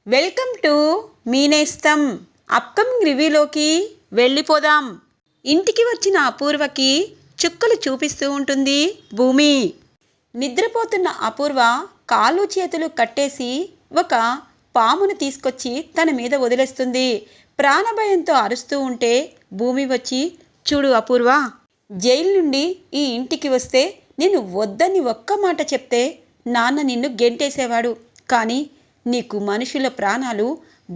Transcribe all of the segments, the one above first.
Welcome to మీనేస్తం. Upcoming రివ్యూలోకి వెళ్ళిపోదాం. ఇంటికి వచ్చిన అపూర్వకి చుక్కలు చూపిస్తూ ఉంటుంది భూమి. నిద్రపోతున్న అపూర్వ కాళ్ళు చేతులు కట్టేసి ఒక పామును తీసుకొచ్చి తన మీద వదిలేస్తుంది. ప్రాణభయంతో అరుస్తూ ఉంటే భూమి వచ్చి, చూడు అపూర్వ, జైలు నుండి ఈ ఇంటికి వస్తే నేను వద్దని ఒక్క మాట చెప్తే నాన్న నిన్ను గెంటేసేవాడు. కానీ నీకు మనుషుల ప్రాణాలు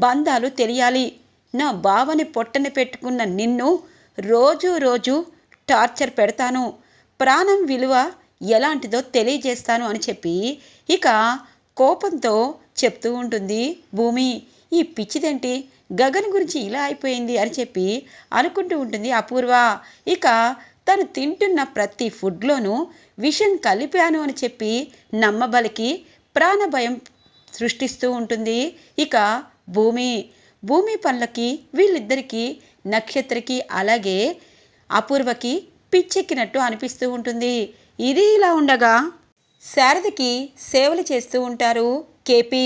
బంధాలు తెలియాలి. నా బావని పొట్టన పెట్టుకున్న నిన్ను రోజు రోజు టార్చర్ పెడతాను. ప్రాణం విలువ ఎలాంటిదో తెలియజేస్తాను అని చెప్పి ఇక కోపంతో చెప్తూ ఉంటుంది భూమి. ఈ పిచ్చిదేంటి, గగన్ గురించి ఇలా అయిపోయింది అని చెప్పి అనుకుంటూ ఉంటుంది అపూర్వ. ఇక తను తింటున్న ప్రతి ఫుడ్లోనూ విషం కలిపాను అని చెప్పి నమ్మబలికి ప్రాణభయం సృష్టిస్తూ ఉంటుంది ఇక భూమి పనులకి వీళ్ళిద్దరికీ, నక్షత్రకి అలాగే అపూర్వకి పిచ్చెక్కినట్టు అనిపిస్తూ ఉంటుంది. ఇది ఇలా ఉండగా శారదకి సేవలు చేస్తూ ఉంటారు కేపీ.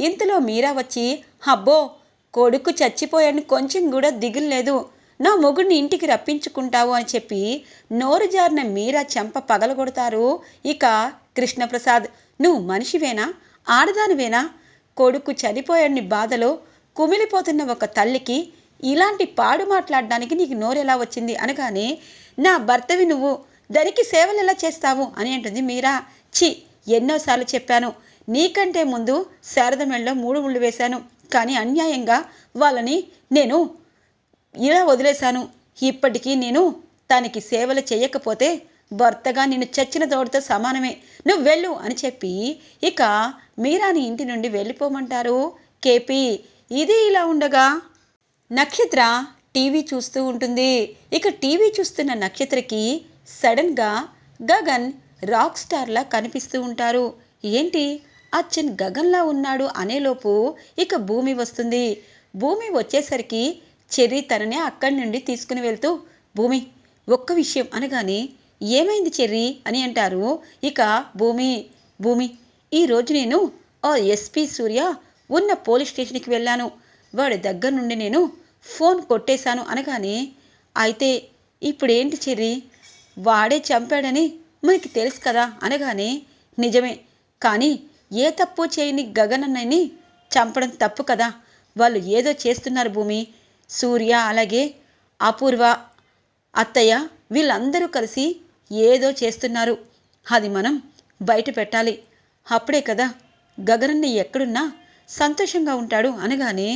ఇంతలో మీరా వచ్చి, అబ్బో కొడుకు చచ్చిపోయాడని కొంచెం కూడా దిగులు లేదు, నా మొగుడిని ఇంటికి రప్పించుకుంటావు అని చెప్పి నోరు జారిన మీరా చెంప పగలగొడతారు ఇక కృష్ణప్రసాద్. నువ్వు మనిషివేనా, ఆడదానివేనా? కొడుకు చనిపోయాడని బాధలో కుమిలిపోతున్న ఒక తల్లికి ఇలాంటి పాడు మాట్లాడడానికి నీకు నోరెలా వచ్చింది అనగానే, నా భర్తవి నువ్వు, దానికి సేవలు ఎలా చేస్తావు అని అంటుంది మీరా. చి, ఎన్నోసార్లు చెప్పాను, నీకంటే ముందు శారద మెడలో 3 ముళ్ళు వేశాను, కానీ అన్యాయంగా వాళ్ళని నేను ఇలా వదిలేశాను. ఇప్పటికీ నేను తనకి సేవలు చేయకపోతే భర్తగా నిన్ను చచ్చిన తోడుతో సమానమే, నువ్వు వెళ్ళు అని చెప్పి ఇక మీరాని ఇంటి నుండి వెళ్ళిపోమంటారు కేపీ. ఇది ఇలా ఉండగా నక్షత్ర టీవీ చూస్తూ ఉంటుంది. ఇక టీవీ చూస్తున్న నక్షత్రకి సడన్గా గగన్ రాక్ స్టార్లా కనిపిస్తూ ఉంటారు. ఏంటి, అచ్చన్ గగన్లా ఉన్నాడు అనేలోపు ఇక భూమి వస్తుంది. భూమి వచ్చేసరికి చెర్రీ తననే అక్కడి నుండి తీసుకుని వెళ్తూ, భూమి ఒక్క విషయం అనగానే, ఏమైంది చెర్రీ అని అంటారు ఇక భూమి ఈరోజు నేను ఆ ఎస్పీ సూర్య ఉన్న పోలీస్ స్టేషన్కి వెళ్ళాను, వాడి దగ్గర నుండి నేను ఫోన్ కొట్టేశాను అనగానే, అయితే ఇప్పుడేంటి చెర్రీ, వాడే చంపాడని మనకి తెలుసు కదా అనగానే, నిజమే, కానీ ఏ తప్పు చేయని గగన్ అన్నయ్యని చంపడం తప్పు కదా, వాళ్ళు ఏదో చేస్తున్నారు భూమి, సూర్య అలాగే అపూర్వ అత్తయ్య వీళ్ళందరూ కలిసి ఏదో చేస్తున్నారు, అది మనం బయట పెట్టాలి, అప్పుడే కదా గగనన్న ఎక్కడున్నా సంతోషంగా ఉంటాడు అనగానే,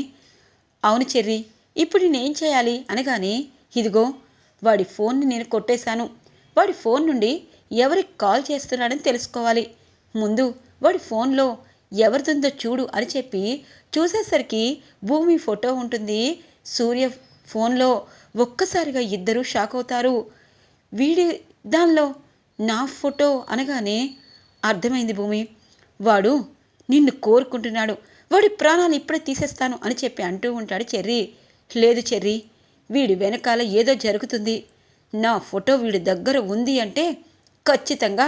అవును చెర్రీ, ఇప్పుడు నేనేం చేయాలి అనగానే, ఇదిగో వాడి ఫోన్ని నేను కొట్టేశాను, వాడి ఫోన్ నుండి ఎవరికి కాల్ చేస్తున్నాడని తెలుసుకోవాలి, ముందు వాడి ఫోన్లో ఎవరిదుందో చూడు అని చెప్పి చూసేసరికి భూమి ఫోటో ఉంటుంది సూర్య ఫోన్లో. ఒక్కసారిగా ఇద్దరూ షాక్ అవుతారు. వీడి దానిలో నా ఫోటో అనగానే అర్థమైంది భూమి, వాడు నిన్ను కోరుకుంటున్నాడు, వాడి ప్రాణాలు ఇప్పుడే తీసేస్తాను అని చెప్పి అంటూ ఉంటాడు చెర్రీ. లేదు చెర్రీ, వీడి వెనకాల ఏదో జరుగుతుంది, నా ఫోటో వీడి దగ్గర ఉంది అంటే ఖచ్చితంగా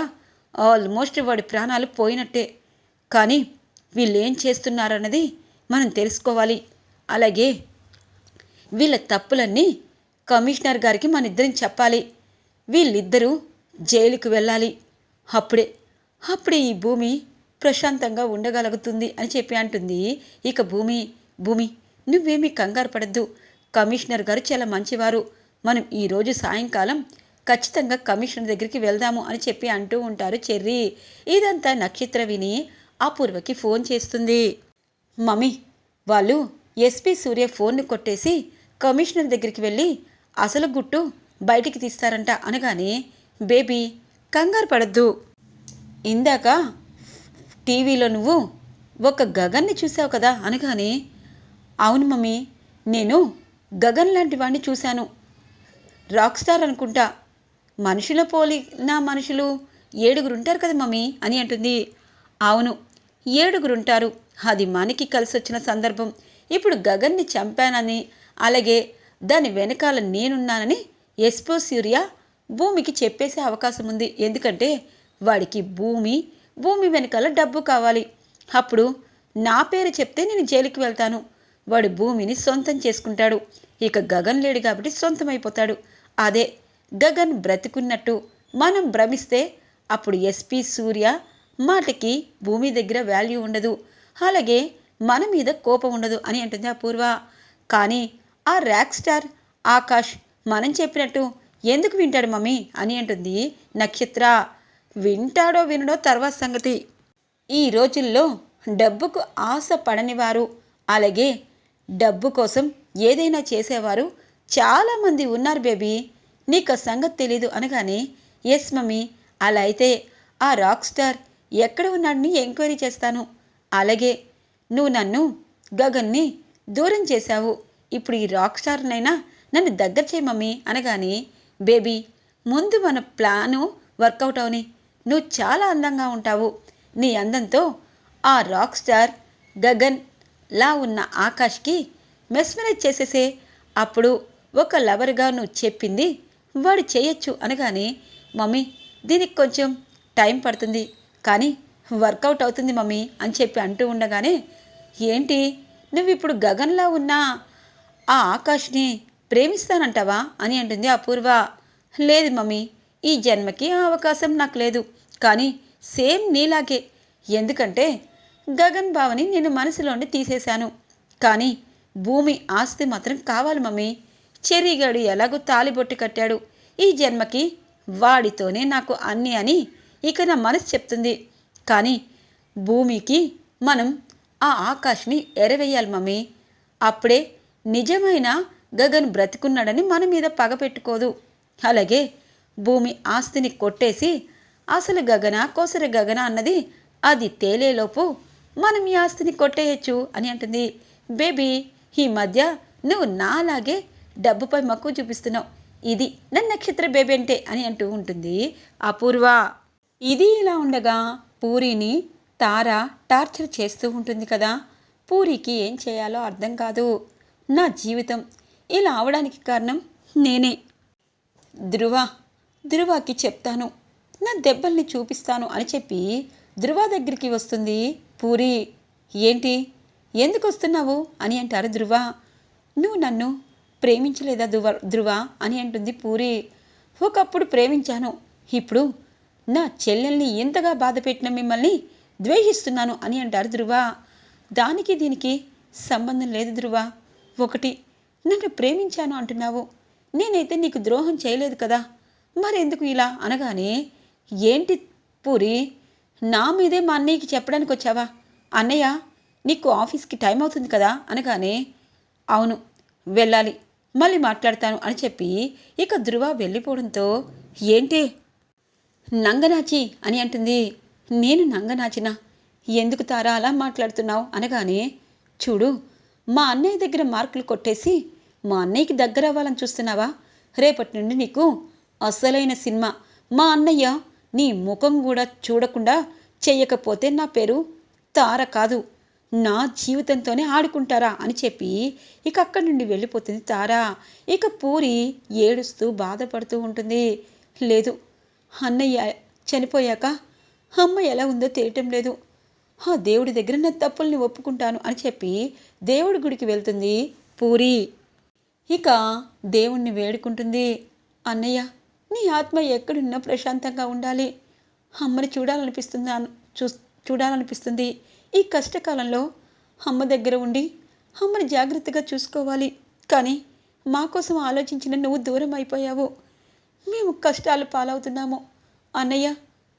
ఆల్మోస్ట్ వాడి ప్రాణాలు పోయినట్టే, కానీ వీళ్ళేం చేస్తున్నారన్నది మనం తెలుసుకోవాలి, అలాగే వీళ్ళ తప్పులన్నీ కమిషనర్ గారికి మన ఇద్దరం చెప్పాలి, వీళ్ళిద్దరూ జైలుకు వెళ్ళాలి, అప్పుడే ఈ భూమి ప్రశాంతంగా ఉండగలుగుతుంది అని చెప్పి అంటుంది ఇక భూమి నువ్వేమీ కంగారు పడద్దు, కమిషనర్ గారు చాలా మంచివారు, మనం ఈరోజు సాయంకాలం ఖచ్చితంగా కమిషనర్ దగ్గరికి వెళ్దాము అని చెప్పి అంటూ ఉంటారు చెర్రీ. ఇదంతా నక్షత్ర విని అపూర్వకి ఫోన్ చేస్తుంది. మమ్మీ, వాళ్ళు ఎస్పీ సూర్య ఫోన్ను కొట్టేసి కమిషనర్ దగ్గరికి వెళ్ళి అసలు గుట్టు బయటికి తీస్తారంట అనగానే, బేబీ కంగారు పడద్దు, ఇందాక టీవీలో నువ్వు ఒక గగన్ని చూసావు కదా అనగానే, అవును మమ్మీ, నేను గగన్ లాంటి వాడిని చూశాను, రాక్ స్టార్ అనుకుంటా, మనుషుల పోలిన మనుషులు 7 ఉంటారు కదా మమ్మీ అని అంటుంది. అవును 7 ఉంటారు, అది మనకి కలిసి వచ్చిన సందర్భం, ఇప్పుడు గగన్ని చంపానని అలాగే దాని వెనకాల నేనున్నానని ఎస్పీ సూర్య భూమికి చెప్పేసే అవకాశం ఉంది, ఎందుకంటే వాడికి భూమి వెనకాల డబ్బు కావాలి, అప్పుడు నా పేరు చెప్తే నేను జైలుకి వెళ్తాను. వాడు భూమిని సొంతం చేసుకుంటాడు. ఇక గగన్ లేడు కాబట్టి సొంతమైపోతాడు. అదే గగన్ బ్రతికున్నట్టు మనం భ్రమిస్తే అప్పుడు ఎస్పీ సూర్య మాటకి భూమి దగ్గర వాల్యూ ఉండదు, అలాగే మన మీద కోపం ఉండదు అని అంటుంది అపూర్వ. కానీ ఆ ర్యాక్ స్టార్ ఆకాష్ మనం చెప్పినట్టు ఎందుకు వింటాడు మమ్మీ అని అంటుంది నక్షత్ర. వింటాడో వినడో తర్వాత సంగతి. ఈ రోజుల్లో డబ్బుకు ఆశ పడనివారు, అలాగే డబ్బు కోసం ఏదైనా చేసేవారు చాలామంది ఉన్నారు బేబీ, నీకు సంగతి తెలీదు అనగానే, ఎస్ మమ్మీ, అలా అయితే ఆ రాక్ స్టార్ ఎక్కడ ఉన్నాడని ఎంక్వైరీ చేస్తాను. అలాగే నువ్వు నన్ను గగన్ని దూరం చేశావు, ఇప్పుడు ఈ రాక్ స్టార్నైనా నన్ను దగ్గర చేయి మమ్మీ అనగానే, బేబీ ముందు మన ప్లాను వర్కౌట్ అవని. నువ్వు చాలా అందంగా ఉంటావు. నీ అందంతో ఆ రాక్ స్టార్ గగన్ లా ఉన్న ఆకాష్కి మెస్మరైజ్ చేసేసే. అప్పుడు ఒక లవర్గా నువ్వు చెప్పింది వాడు చేయొచ్చు అనగానే, మమ్మీ దీనికి కొంచెం టైం పడుతుంది కానీ వర్కౌట్ అవుతుంది మమ్మీ అని చెప్పి అంటూ ఉండగానే, ఏంటి నువ్వు ఇప్పుడు గగన్లా ఉన్న ఆ ఆకాష్ని ప్రేమిస్తానంటావా అని అంటుంది అపూర్వ. లేదు మమ్మీ, ఈ జన్మకి ఆ అవకాశం నాకు లేదు. కానీ సేమ్ నీలాగే. ఎందుకంటే గగన్ బావని నేను మనసులోండి తీసేశాను. కానీ భూమి ఆస్తి మాత్రం కావాలి మమ్మీ. చెర్రీగాడు ఎలాగో తాలిబొట్టి కట్టాడు. ఈ జన్మకి వాడితోనే నాకు అన్నీ అని ఇక నా మనసు చెప్తుంది. కానీ భూమికి మనం ఆ ఆకాష్ని ఎరవేయాలి మమ్మీ. అప్పుడే నిజమైన గగన్ బ్రతికున్నాడని మన మీద పగ పెట్టుకోదు. అలాగే భూమి ఆస్తిని కొట్టేసి అసలు గగన కోసర గగన అన్నది అది తేలేలోపు మనం ఈ ఆస్తిని కొట్టేయచ్చు అని అంటుంది. బేబీ ఈ మధ్య నువ్వు నాలాగే డబ్బుపై మక్కువ చూపిస్తున్నావు. ఇది నన్ను నక్షత్ర బేబీ అంటే అని అంటూ ఉంటుంది అపూర్వ. ఇది ఇలా ఉండగా పూరిని తార టార్చర్ చేస్తూ ఉంటుంది కదా. పూరికి ఏం చేయాలో అర్థం కాదు. నా జీవితం ఇలా అవడానికి కారణం నేనే. ధృవకి చెప్తాను, నా దెబ్బల్ని చూపిస్తాను అని చెప్పి ధృవ దగ్గరికి వస్తుంది పూరి. ఏంటి, ఎందుకు వస్తున్నావు అని అంటారు ధృవ. నువ్వు నన్ను ప్రేమించలేదా ధృవ అని అంటుంది పూరి. ఒకప్పుడు ప్రేమించాను, ఇప్పుడు నా చెల్లెల్ని ఎంతగా బాధ పెట్టిన మిమ్మల్ని ద్వేషిస్తున్నాను అని అంటారు ధృవ. దానికి దీనికి సంబంధం లేదు ధృవ. ఒకటి, నన్ను ప్రేమించాను అంటున్నావు, నేనైతే నీకు ద్రోహం చేయలేదు కదా, మరెందుకు ఇలా అనగానే, ఏంటి పూరి, నా మీదే మా అన్నయ్యకి చెప్పడానికి వచ్చావా? అన్నయ్య నీకు ఆఫీస్కి టైం అవుతుంది కదా అనగానే, అవును వెళ్ళాలి, మళ్ళీ మాట్లాడతాను అని చెప్పి ఇక ధృవ వెళ్ళిపోవడంతో, ఏంటి నంగనాచి అని అంటుంది. నేను నంగనాచినా? ఎందుకు తారా అలా మాట్లాడుతున్నావు అనగానే, చూడు, మా అన్నయ్య దగ్గర మార్కులు కొట్టేసి మా అన్నయ్యకి దగ్గర అవ్వాలని చూస్తున్నావా? రేపటి నుండి నీకు అసలైన సినిమా. మా అన్నయ్య నీ ముఖం కూడా చూడకుండా చెయ్యకపోతే నా పేరు తార కాదు, నా జీవితంతోనే ఆడుకుంటారా అని చెప్పి ఇక అక్కడి నుండి వెళ్ళిపోతుంది తార. ఇక పూరి ఏడుస్తూ బాధపడుతూ ఉంటుంది. లేదు, అన్నయ్య చనిపోయాక అమ్మ ఎలా ఉందో తెలియటం లేదు. ఆ దేవుడి దగ్గర నా తప్పుల్ని ఒప్పుకుంటాను అని చెప్పి దేవుడి గుడికి వెళ్తుంది పూరి. ఇక దేవుణ్ణి వేడుకుంటుంది. అన్నయ్య, నీ ఆత్మ ఎక్కడున్నా ప్రశాంతంగా ఉండాలి. అమ్మని చూడాలనిపిస్తుంది. ఈ కష్టకాలంలో అమ్మ దగ్గర ఉండి అమ్మని జాగ్రత్తగా చూసుకోవాలి. కానీ మా కోసం ఆలోచించిన నువ్వు దూరం అయిపోయావు. మేము కష్టాలు పాలవుతున్నాము. అన్నయ్య,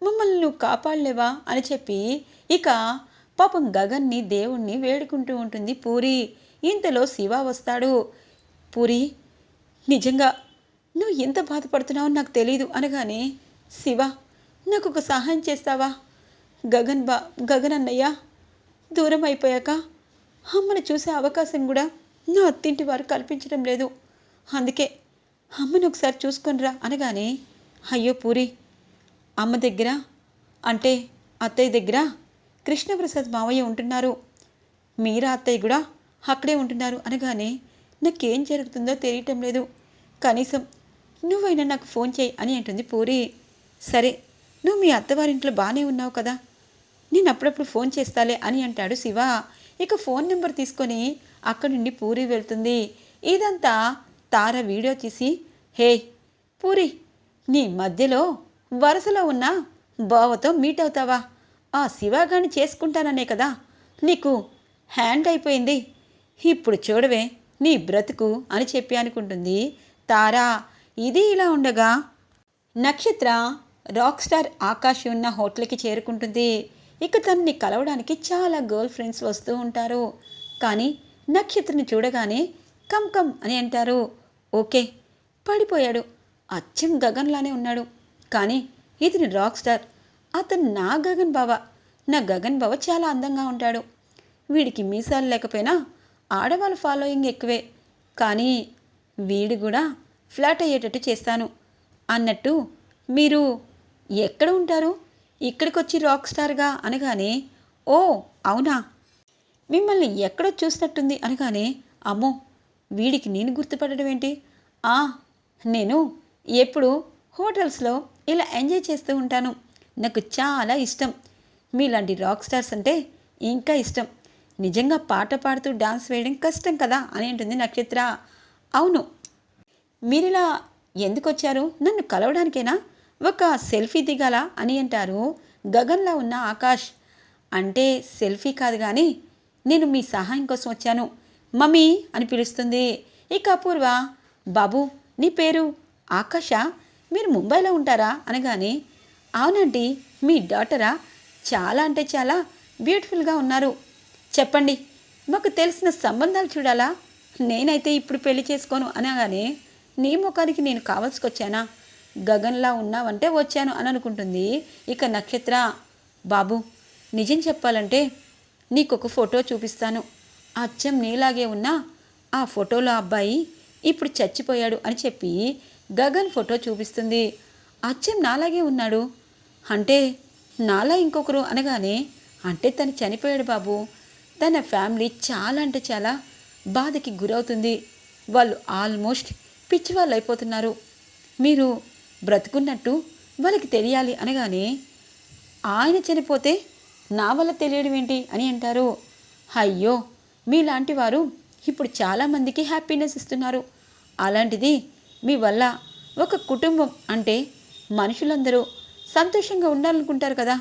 మమ్మల్ని నువ్వు కాపాడలేవా అని చెప్పి ఇక పాపం గగన్ని దేవుణ్ణి వేడుకుంటూ ఉంటుంది పూరి. ఇంతలో శివ వస్తాడు. పూరి, నిజంగా నువ్వు ఎంత బాధపడుతున్నావో నాకు తెలీదు అనగానే, శివ నాకు ఒక సహాయం చేస్తావా? గగన్ అన్నయ్య దూరం అయిపోయాక అమ్మను చూసే అవకాశం కూడా నా అత్తింటి వారు కల్పించడం లేదు. అందుకే అమ్మను ఒకసారి చూసుకొనిరా అనగానే, అయ్యో పూరి, అమ్మ దగ్గర అంటే అత్తయ్య దగ్గర కృష్ణప్రసాద్ మావయ్య ఉంటున్నారు, మీరా అత్తయ్య కూడా అక్కడే ఉంటున్నారు అనగానే, నాకేం జరుగుతుందో తెలియటం లేదు. కనీసం నువ్వైనా నాకు ఫోన్ చేయి అని అంటుంది పూరి. సరే, నువ్వు మీ అత్తవారింట్లో బాగానే ఉన్నావు కదా, నేను అప్పుడప్పుడు ఫోన్ చేస్తాలే అని అంటాడు శివ. ఇక ఫోన్ నెంబర్ తీసుకొని అక్కడి నుండి పూరి వెళ్తుంది. ఇదంతా తార వీడియో తీసి, హే పూరి, నీ మధ్యలో వరుసలో ఉన్న బావతో మీట్ అవుతావా? ఆ శివగాని చేసుకుంటాననే కదా నీకు హ్యాండ్ అయిపోయింది. ఇప్పుడు చూడవే నీ బ్రతుకు అని చెప్పి అనుకుంటుంది తారా. ఇది ఇలా ఉండగా నక్షత్ర రాక్ స్టార్ ఆకాష్ ఉన్న హోటల్కి చేరుకుంటుంది. ఇక తనని కలవడానికి చాలా గర్ల్ ఫ్రెండ్స్ వస్తూ ఉంటారు. కానీ నక్షత్రని చూడగానే కమ్ కమ్ అని అంటారు. ఓకే, పడిపోయాడు, అచ్చం గగన్లానే ఉన్నాడు. కానీ ఇతని రాక్ స్టార్, అతను నా గగన్ బావ. నా గగన్ బావ చాలా అందంగా ఉంటాడు. వీడికి మీసాలు లేకపోయినా ఆడవాళ్ళ ఫాలోయింగ్ ఎక్కువే. కానీ వీడు కూడా ఫ్లాట్ అయ్యేటట్టు చేస్తాను అన్నట్టు మీరు ఎక్కడ ఉంటారు? ఇక్కడికి వచ్చి రాక్ స్టార్గా అనగానే, ఓ అవునా, మిమ్మల్ని ఎక్కడో చూసినట్టుంది అనగానే, అమ్మో వీడికి నేను గుర్తుపడడం ఏంటి? నేను ఎప్పుడు హోటల్స్లో ఇలా ఎంజాయ్ చేస్తూ ఉంటాను. నాకు చాలా ఇష్టం. మీలాంటి రాక్ స్టార్స్ అంటే ఇంకా ఇష్టం. నిజంగా పాట పాడుతూ డాన్స్ వేయడం కష్టం కదా అని అంటుంది నక్షత్ర. అవును, మీరిలా ఎందుకు వచ్చారు? నన్ను కలవడానికేనా? ఒక సెల్ఫీ దిగాలా అని అంటారు గగన్లా ఉన్న ఆకాష్. అంటే సెల్ఫీ కాదు కానీ నేను మీ సహాయం కోసం వచ్చాను మమ్మీ అని పిలుస్తుంది. ఇక అపూర్వ, బాబు నీ పేరు ఆకాషా? మీరు ముంబైలో ఉంటారా అనగానే, అవునండి, మీ డాటరా? చాలా అంటే చాలా బ్యూటిఫుల్గా ఉన్నారు. చెప్పండి, మాకు తెలిసిన సంబంధాలు చూడాలా? నేనైతే ఇప్పుడు పెళ్లి చేసుకోను అనగానే, నీ ముఖానికి నేను కావాల్సుకొచ్చానా? గగన్లా ఉన్నావంటే వచ్చాను అని అనుకుంటుంది. ఇక నక్షత్ర, బాబు నిజం చెప్పాలంటే నీకొక ఫోటో చూపిస్తాను. అచ్చం నీలాగే ఉన్న ఆ ఫోటోలో అబ్బాయి ఇప్పుడు చచ్చిపోయాడు అని చెప్పి గగన్ ఫోటో చూపిస్తుంది. అచ్చం నాలాగే ఉన్నాడు అంటే నాలా ఇంకొకరు అనగానే, అంటే తను చనిపోయాడు బాబు. తన ఫ్యామిలీ చాలా అంటే చాలా బాధకి గురవుతుంది. వాళ్ళు ఆల్మోస్ట్ పిచ్చివాళ్ళు అయిపోతున్నారు. మీరు బ్రతుకున్నట్టు వాళ్ళకి తెలియాలి అనగానే, ఆయన చనిపోతే నా వల్ల తెలియడం ఏంటి అని అంటారు. అయ్యో, మీలాంటి వారు ఇప్పుడు చాలామందికి హ్యాపీనెస్ ఇస్తున్నారు. అలాంటిది మీ వల్ల ఒక కుటుంబం అంటే మనుషులందరూ సంతోషంగా ఉండాలనుకుంటారు కదా,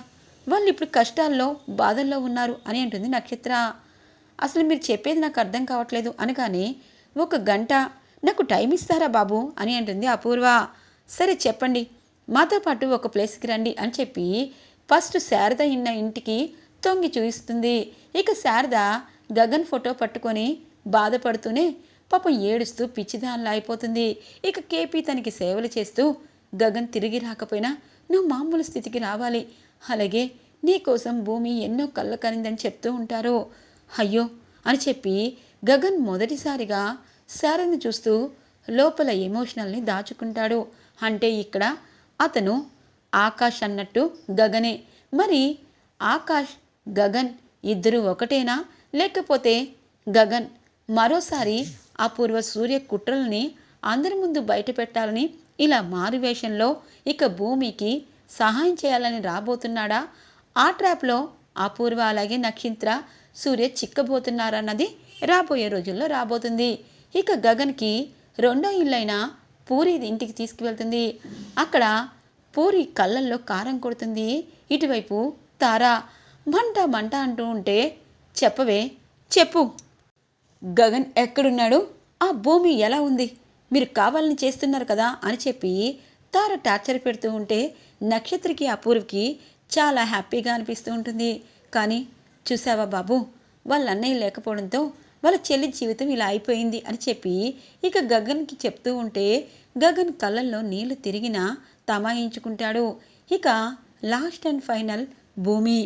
వాళ్ళు ఇప్పుడు కష్టాల్లో బాధల్లో ఉన్నారు అని అంటుంది నక్షత్ర. అసలు మీరు చెప్పేది నాకు అర్థం కావట్లేదు అనగానే, ఒక గంట నాకు టైం ఇస్తారా బాబు అని అంటుంది అపూర్వ. సరే చెప్పండి, మాతో పాటు ఒక ప్లేస్కి రండి అని చెప్పి ఫస్ట్ శారద ఉన్న ఇంటికి తొంగి చూయిస్తుంది. ఇక శారద గగన్ ఫోటో పట్టుకొని బాధపడుతూనే పాపం ఏడుస్తూ పిచ్చిదానిలా అయిపోతుంది. ఇక కేపీ తనకి సేవలు చేస్తూ, గగన్ తిరిగి రాకపోయినా నువ్వు మామూలు స్థితికి రావాలి, అలాగే నీకోసం భూమి ఎన్నో కళ్ళ కనిందని చెప్తూ ఉంటారు. అయ్యో అని చెప్పి గగన్ మొదటిసారిగా శారదని చూస్తూ లోపల ఎమోషనల్ని దాచుకుంటాడు. అంటే ఇక్కడ అతను ఆకాష్ అన్నట్టు గగనే. మరి ఆకాష్ గగన్ ఇద్దరు ఒకటేనా, లేకపోతే గగన్ మరోసారి అపూర్వ సూర్య కుట్రల్ని అందరి ముందు బయట పెట్టాలని ఇలా మారువేషంలో ఇక భూమికి సహాయం చేయాలని రాబోతున్నాడా? ఆ ట్రాప్లో అపూర్వ అలాగే నక్షత్ర సూర్య చిక్కబోతున్నారన్నది రాబోయే రోజుల్లో రాబోతుంది. ఇక గగన్కి రెండో ఇల్లైన పూరి ఇంటికి తీసుకువెళ్తుంది. అక్కడ పూరి కళ్ళల్లో కారం కొడుతుంది. ఇటువైపు తారా మంట మంట అంటూ ఉంటే, చెప్పవే చెప్పు, గగన్ ఎక్కడున్నాడు? ఆ భూమి ఎలా ఉంది? మీరు కావాలని చేస్తున్నారు కదా అని చెప్పి తార టార్చర్ పెడుతూ ఉంటే నక్షత్రకి అపూర్వకి చాలా హ్యాపీగా అనిపిస్తూ ఉంటుంది. కానీ చూసావా బాబు, వాళ్ళ అన్నయ్య లేకపోవడంతో వాళ్ళ చెల్లి జీవితం ఇలా అయిపోయింది అని చెప్పి ఇక గగన్కి చెప్తూ ఉంటే గగన్ కళ్ళల్లో నీళ్లు తిరిగినా తమాయించుకుంటాడు. ఇక లాస్ట్ అండ్ ఫైనల్ భూమి.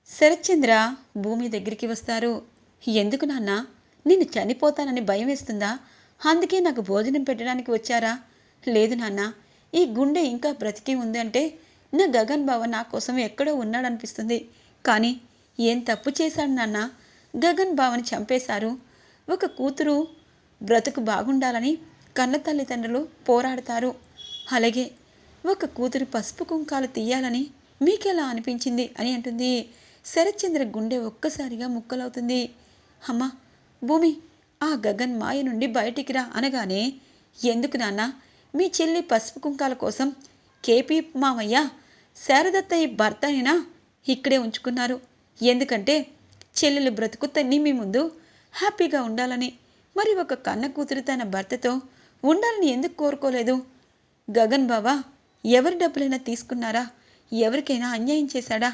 శరత్చంద్ర భూమి దగ్గరికి వస్తారు. ఎందుకు నాన్న, నేను చనిపోతానని భయం వేస్తుందా? అందుకే నాకు భోజనం పెట్టడానికి వచ్చారా? లేదు నాన్న, ఈ గుండె ఇంకా బ్రతికి ఉంది అంటే నా గగన్ బావ నా కోసం ఎక్కడో ఉన్నాడనిపిస్తుంది. కానీ ఏం తప్పు చేశాడు నాన్న? గగన్ బావని చంపేశారు. ఒక కూతురు బ్రతుకు బాగుండాలని కన్న తల్లిదండ్రులు పోరాడతారు. అలాగే ఒక కూతురు పసుపు కుంకాలు తీయాలని మీకెలా అనిపించింది అని అంటుంది. శరత్చంద్ర గుండె ఒక్కసారిగా ముక్కలవుతుంది. అమ్మా భూమి, ఆ గగన్ మాయ నుండి బయటికి రా అనగానే, ఎందుకు నాన్న, మీ చెల్లి పసుపు కుంకాల కోసం కేపీ మామయ్య శారదత్తయ్య భర్తనైనా ఇక్కడే ఉంచుకున్నారు. ఎందుకంటే చెల్లెలు బ్రతుకు తన్ని మీ ముందు హ్యాపీగా ఉండాలని. మరి ఒక కన్న కూతురు తన భర్తతో ఉండాలని ఎందుకు కోరుకోలేదు? గగన్ బాబా ఎవరి డబ్బులైనా తీసుకున్నారా? ఎవరికైనా అన్యాయం చేశాడా?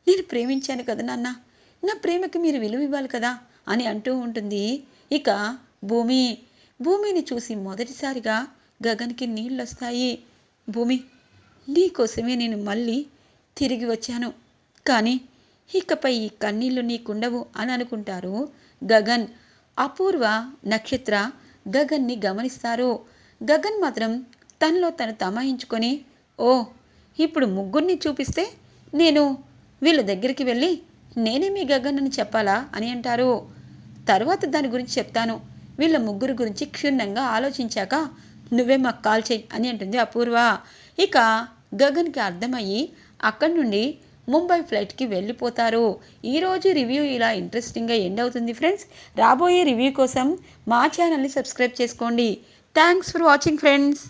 నేను ప్రేమించాను కదా నాన్న, నా ప్రేమకి మీరు విలువ ఇవ్వాలి కదా అని అంటూ ఉంటుంది. ఇక భూమిని చూసి మొదటిసారిగా గగన్కి నీళ్ళొస్తాయి. భూమి, నీకోసమే నేను మళ్ళీ తిరిగి వచ్చాను, కానీ ఇకపై ఈ కన్నీళ్లు నీకుండవు అని అనుకుంటారు గగన్. అపూర్వ, నక్షత్ర గగన్ని గమనిస్తారు. గగన్ మాత్రం తనలో తను తమాయించుకొని, ఓ ఇప్పుడు ముగ్గురిని చూపిస్తే నేను వీళ్ళ దగ్గరికి వెళ్ళి నేనే మీ గగన్ అని చెప్పాలా అని అంటారు. తర్వాత దాని గురించి చెప్తాను, వీళ్ళ ముగ్గురు గురించి క్షుణ్ణంగా ఆలోచించాక నువ్వే మాకు కాల్ చేయి అని అంటుంది అపూర్వ. ఇక గగన్కి అర్థమయ్యి అక్కడి నుండి ముంబై ఫ్లైట్కి వెళ్ళిపోతారు. ఈరోజు రివ్యూ ఇలా ఇంట్రెస్టింగ్గా ఎండ్ అవుతుంది ఫ్రెండ్స్. రాబోయే రివ్యూ కోసం మా ఛానల్ని సబ్స్క్రైబ్ చేసుకోండి. Thanks for watching friends.